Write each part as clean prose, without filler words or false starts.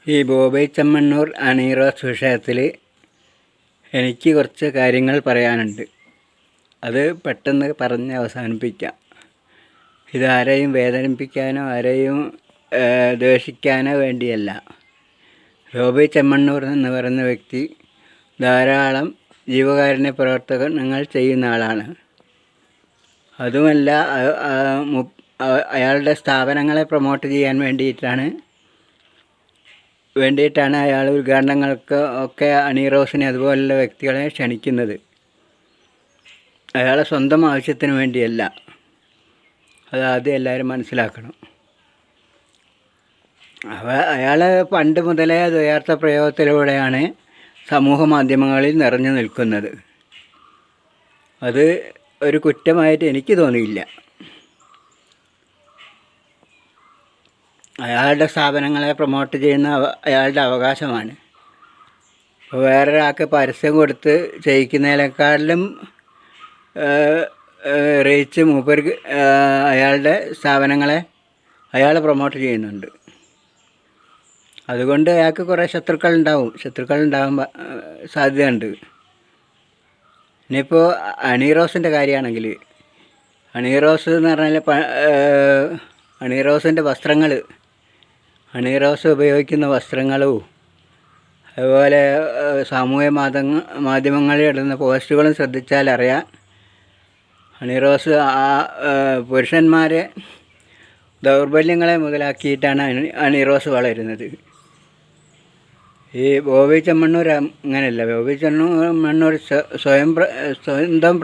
ഈ ബോബി ചെമ്മണ്ണൂർ അണിറോസ് വിഷയത്തിൽ എനിക്ക് കുറച്ച് കാര്യങ്ങൾ പറയാനുണ്ട്. അത് പെട്ടെന്ന് പറഞ്ഞ് അവസാനിപ്പിക്കാം. ഇതാരെയും വേദനിപ്പിക്കാനോ ആരെയും ദ്വേഷിക്കാനോ വേണ്ടിയല്ല. ബോബി ചെമ്മണ്ണൂർ എന്ന് പറയുന്ന വ്യക്തി ധാരാളം ജീവകാരുണ്യ പ്രവർത്തനങ്ങൾ ചെയ്യുന്ന ആളാണ്. അതുമല്ല, അയാളുടെ സ്ഥാപനങ്ങളെ പ്രൊമോട്ട് ചെയ്യാൻ വേണ്ടിയിട്ടാണ് അയാൾ ഉദ്ഘാടനങ്ങൾക്ക് ഒക്കെ അണിറോസിനെ അതുപോലുള്ള വ്യക്തികളെ ക്ഷണിക്കുന്നത്. അയാളെ സ്വന്തം ആവശ്യത്തിന് വേണ്ടിയല്ല. അതാദ്യം എല്ലാവരും മനസ്സിലാക്കണം. അയാൾ പണ്ട് മുതലേ ദ്വയാർത്ഥ പ്രയോഗത്തിലൂടെയാണ് സമൂഹ മാധ്യമങ്ങളിൽ നിറഞ്ഞു നിൽക്കുന്നത്. അത് ഒരു കുറ്റമായിട്ട് എനിക്ക് തോന്നിയില്ല. അയാളുടെ സ്ഥാപനങ്ങളെ പ്രൊമോട്ട് ചെയ്യുന്ന അയാളുടെ അവകാശമാണ്. വേറൊരാൾക്ക് പരസ്യം കൊടുത്ത് ചെയ്യിക്കുന്നതിനേക്കാളിലും റീച്ച് മൂപ്പർക്ക് അയാളുടെ സ്ഥാപനങ്ങളെ അയാൾ പ്രൊമോട്ട് ചെയ്യുന്നുണ്ട്. അതുകൊണ്ട് അയാൾക്ക് കുറേ ശത്രുക്കളുണ്ടാവാൻ സാധ്യതയുണ്ട്. ഇനിയിപ്പോൾ അണിറോസിൻ്റെ കാര്യമാണെങ്കിൽ, അണിറോസ് എന്ന് പറഞ്ഞാൽ അണിറോസിൻ്റെ വസ്ത്രങ്ങൾ, അണിറോസ് ഉപയോഗിക്കുന്ന വസ്ത്രങ്ങളും അതുപോലെ സാമൂഹ്യ മാധ്യമങ്ങളിൽ ഇടുന്ന പോസ്റ്റുകളും ശ്രദ്ധിച്ചാൽ അറിയാം, അണിറോസ് പുരുഷന്മാരെ ദൗർബല്യങ്ങളെ മുതലാക്കിയിട്ടാണ് അണിറോസ് വളരുന്നത്. ഈ ബോബി ചെമ്മണ്ണൂർ അങ്ങനെയല്ല. ബോബി ചെമ്മണ്ണൂർ സ്വന്തം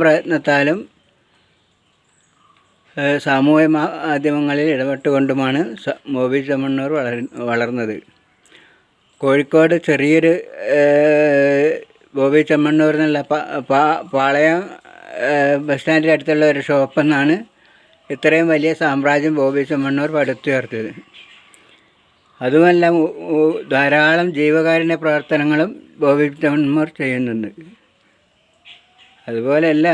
പ്രയത്നത്താലും സാമൂഹ്യ മാധ്യമങ്ങളിൽ ഇടപെട്ടുകൊണ്ടുമാണ് ബോബി ചെമ്മണ്ണൂർ വളർന്നത്. കോഴിക്കോട് ചെറിയൊരു ബോബി ചെമ്മണ്ണൂർ എന്നുള്ള പാളയം ബസ് സ്റ്റാൻഡിൻ്റെ അടുത്തുള്ള ഒരു ഷോപ്പിൽ നിന്നാണ് ഇത്രയും വലിയ സാമ്രാജ്യം ബോബി ചെമ്മണ്ണൂർ പടുത്തുയർത്തിയത്. അതുമല്ല, ധാരാളം ജീവകാരുണ്യ പ്രവർത്തനങ്ങളും ബോബി ചെമ്മണ്ണൂർ ചെയ്യുന്നുണ്ട്. അതുപോലെയല്ല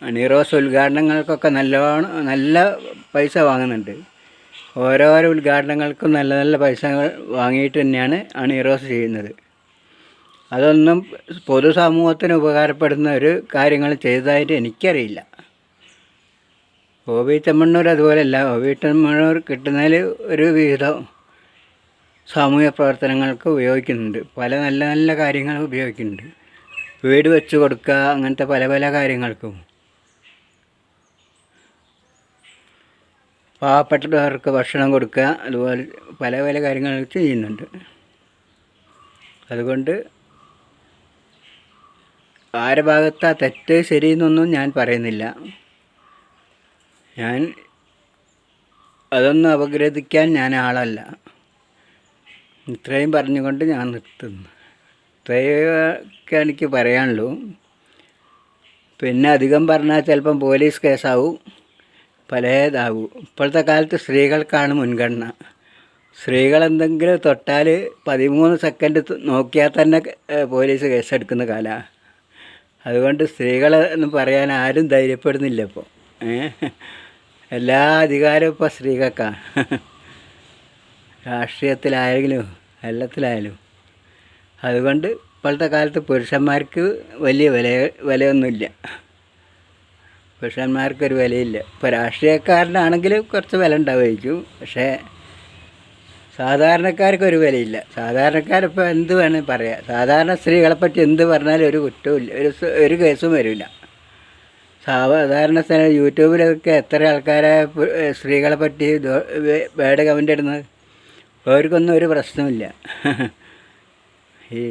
അണിറോസ് ഉദ്ഘാടനങ്ങൾക്കൊക്കെ നല്ല പൈസ വാങ്ങുന്നുണ്ട്. ഓരോരോ ഉദ്ഘാടനങ്ങൾക്കും നല്ല പൈസകൾ വാങ്ങിയിട്ട് തന്നെയാണ് അണിറോസ് ചെയ്യുന്നത്. അതൊന്നും പൊതുസമൂഹത്തിന് ഉപകാരപ്പെടുന്ന ഒരു കാര്യങ്ങൾ ചെയ്തതായിട്ട് എനിക്കറിയില്ല. ബോബി ചെമ്മണ്ണൂർ അതുപോലെയല്ല. ബോബി ചെമ്മണ്ണൂർ കിട്ടുന്നതിൽ ഒരു വിഹിതം സാമൂഹ്യ പ്രവർത്തനങ്ങൾക്ക് ഉപയോഗിക്കുന്നുണ്ട്. പല നല്ല കാര്യങ്ങൾ ഉപയോഗിക്കുന്നുണ്ട്. വീട് വെച്ച് കൊടുക്കുക, അങ്ങനത്തെ പല കാര്യങ്ങൾക്കും പാവപ്പെട്ടവർക്ക് ഭക്ഷണം കൊടുക്കുക, അതുപോലെ പല കാര്യങ്ങൾ ചെയ്യുന്നുണ്ട്. അതുകൊണ്ട് ആരുടെ ഭാഗത്താ തെറ്റ് ശരിയെന്നൊന്നും ഞാൻ പറയുന്നില്ല. അതൊന്നും അപഗ്രഥിക്കാൻ ഞാൻ ആളല്ല. ഇത്രയും പറഞ്ഞുകൊണ്ട് ഞാൻ നിർത്തുന്നു. ഇത്രയൊക്കെ എനിക്ക് പറയാനുള്ളൂ. പിന്നെ അധികം പറഞ്ഞാൽ ചിലപ്പം പോലീസ് കേസാവും, പലതാവും. ഇപ്പോഴത്തെ കാലത്ത് സ്ത്രീകൾക്കാണ് മുൻഗണന. സ്ത്രീകൾ എന്തെങ്കിലും തൊട്ടാൽ 13 സെക്കൻഡ് നോക്കിയാൽ തന്നെ പോലീസ് കേസെടുക്കുന്ന കാലമാണ്. അതുകൊണ്ട് സ്ത്രീകളെന്ന് പറയാൻ ആരും ധൈര്യപ്പെടുന്നില്ല ഇപ്പോൾ. എല്ലാ അധികാരവും ഇപ്പോൾ സ്ത്രീകൾക്കാണ്. രാഷ്ട്രീയത്തിലായാലും എല്ലാത്തിലായാലും. അതുകൊണ്ട് ഇപ്പോഴത്തെ കാലത്ത് പുരുഷന്മാർക്ക് വലിയ വിലയൊന്നുമില്ല. പുരുഷന്മാർക്കൊരു വിലയില്ല. ഇപ്പോൾ രാഷ്ട്രീയക്കാരനാണെങ്കിൽ കുറച്ച് വില ഉണ്ടാവുമായിരിക്കും, പക്ഷേ സാധാരണക്കാർക്കൊരു വിലയില്ല. സാധാരണക്കാരിപ്പോൾ എന്ത് വേണമെങ്കിൽ പറയാം. സാധാരണ സ്ത്രീകളെപ്പറ്റി എന്ത് പറഞ്ഞാലും ഒരു കുറ്റവും ഒരു കേസും വരില്ല. സാധാരണ യൂട്യൂബിലൊക്കെ എത്ര ആൾക്കാരെ സ്ത്രീകളെ പറ്റി ബാഡ് കമൻ്റ് ഇടുന്നത്. അവർക്കൊന്നും ഒരു പ്രശ്നമില്ല. ഈ